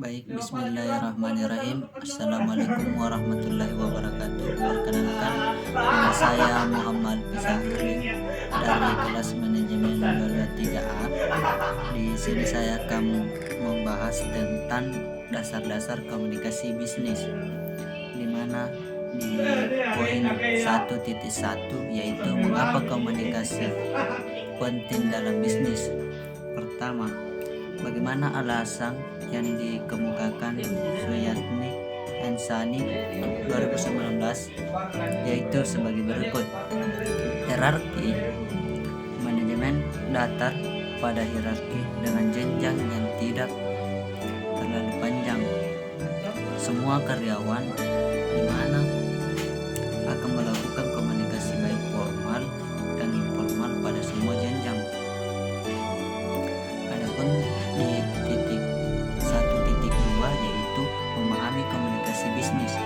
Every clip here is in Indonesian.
Baik, bismillahirrahmanirrahim. Assalamualaikum warahmatullahi wabarakatuh. Perkenalkan, nama saya Muhammad Fizahri dari kelas manajemen 23A. Di sini saya akan membahas tentang dasar-dasar komunikasi bisnis, di mana di poin 1.1 yaitu mengapa komunikasi penting dalam bisnis. Pertama, bagaimana alasan yang dikemukakan Suyatni Ensani 2019, yaitu sebagai berikut. Hierarki manajemen datar pada hierarki dengan jenjang yang tidak terlalu panjang. Semua karyawan di mana akan melakukan komunikasi baik formal dan informal pada semua jenjang. Adapun di titik 1.2 yaitu memahami komunikasi bisnis.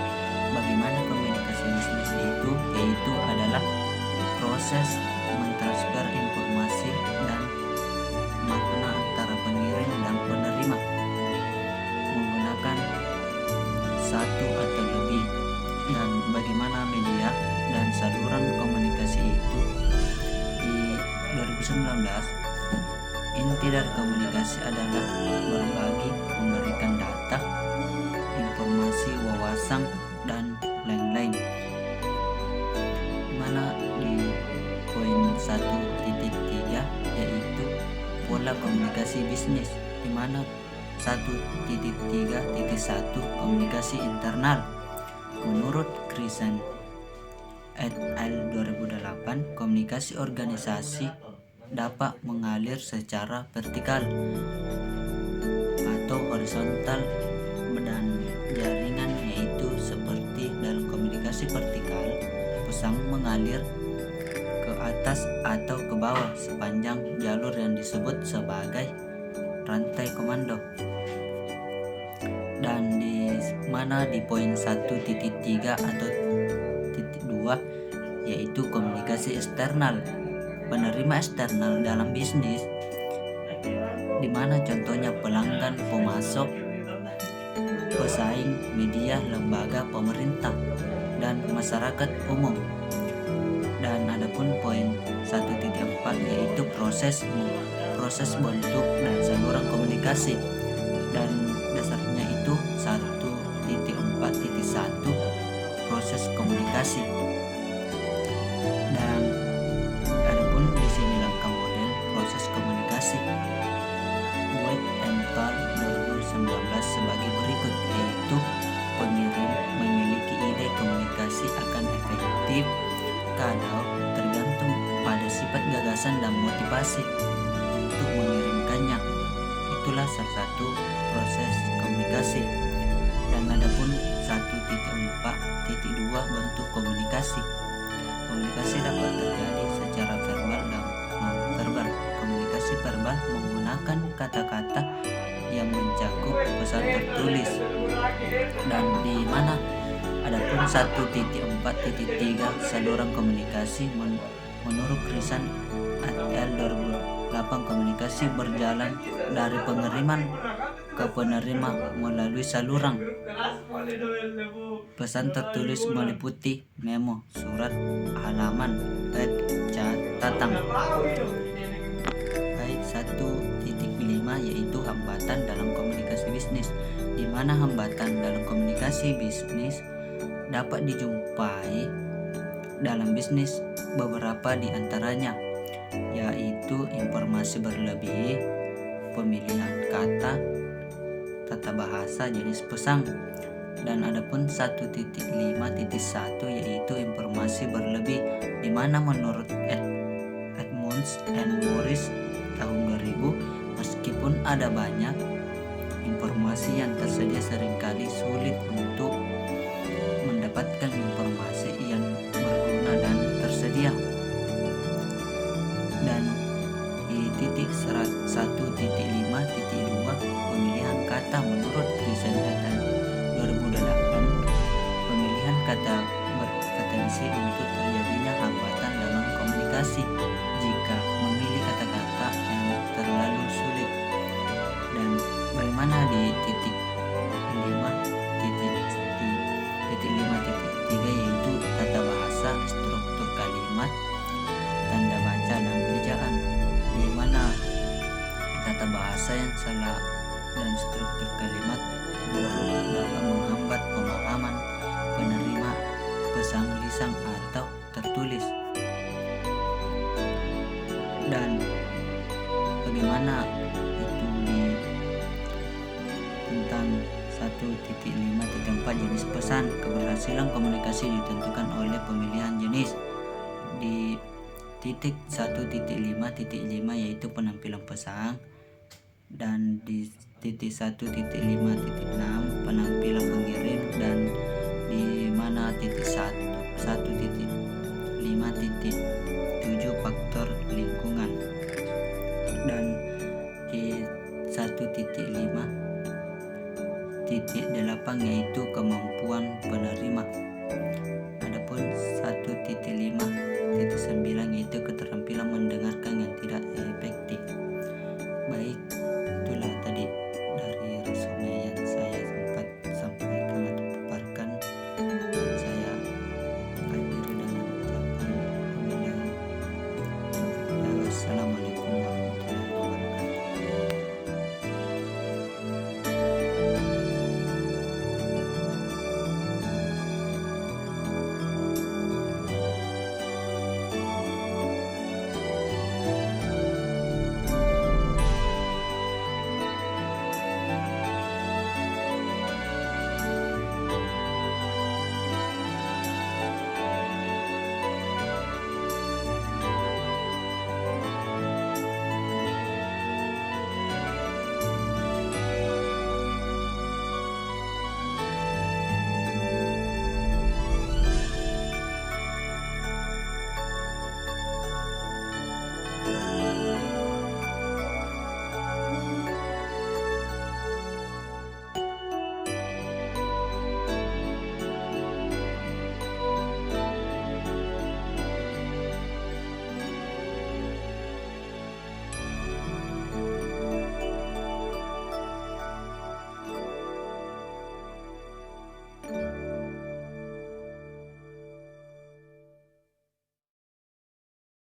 Bagaimana komunikasi bisnis itu? Yaitu adalah proses mentransfer informasi dan makna antara pengirim dan penerima menggunakan satu atau lebih, dan bagaimana media dan saluran komunikasi itu. Di 2019, inti dari komunikasi adalah berbagi, memberikan data, informasi, wawasan, dan lain-lain. Dimana di poin 1.3 yaitu pola komunikasi bisnis, dimana 1.3.1 komunikasi internal. Menurut Krisen et al. 2008, komunikasi organisasi dapat mengalir secara vertikal atau horizontal dan jaringan, yaitu seperti dalam komunikasi vertikal, pesan mengalir ke atas atau ke bawah sepanjang jalur yang disebut sebagai rantai komando. Dan di mana di poin 1.3 atau titik 2 yaitu komunikasi eksternal. Penerima eksternal dalam bisnis, di mana contohnya pelanggan, pemasok, pesaing, media, lembaga pemerintah, dan masyarakat umum. Dan adapun poin 1.4 yaitu proses bentuk dan saluran komunikasi, dan dasarnya itu 1.4.1 proses komunikasi. Dan adapun di sini langkah model proses komunikasi Boyd and Val 2019 sebagai berikut, yaitu pengirim memiliki ide komunikasi akan efektif kalau tergantung pada sifat gagasan dan motivasi untuk mengirimkannya. Itulah salah satu proses komunikasi. Dan adapun 1.4.2 bentuk komunikasi. Komunikasi dapat terjadi secara verbal dan non-verbal. Komunikasi verbal menggunakan kata-kata yang mencakup pesan tertulis. Dan di mana adapun 1.4.3 saluran komunikasi, menurut Krisen et al. 2008, komunikasi berjalan dari pengiriman ke penerima melalui saluran. Pesan tertulis meliputi memo, surat, halaman, web, catatan. Baik, 1.5 yaitu hambatan dalam komunikasi bisnis, di mana hambatan dalam komunikasi bisnis dapat dijumpai dalam bisnis. Beberapa di antaranya yaitu informasi berlebih, pemilihan kata, tata bahasa, jenis pesan. Dan adapun 1.5.1 yaitu informasi berlebih, di mana menurut Edmunds and Morris tahun 2000, meskipun ada banyak informasi yang tersedia, seringkali sulit untuk mendapatkan informasi yang berguna dan tersedia. Dan di titik 1.5.2 pemilihan kata, menurut Krisen et al. 2008, pemilihan kata berpotensi untuk terjadinya hambatan dalam komunikasi jika memilih kata-kata yang terlalu sulit. Dan bagaimana di titik struktur kalimat buruk dapat menghambat pemahaman penerima pesan lisan atau tertulis. Dan bagaimana itu tentang 1.5.4 jenis pesan. Keberhasilan komunikasi ditentukan oleh pemilihan jenis. Di titik 1.5.5 yaitu penampilan pesan, dan di titik 1.5.6 penampilan pengirim, dan di mana titik 1.5.7 faktor lingkungan, dan di 1.5.8 yaitu kemampuan penerima. Adapun 1.5.9 yaitu keterampilan mendengarkan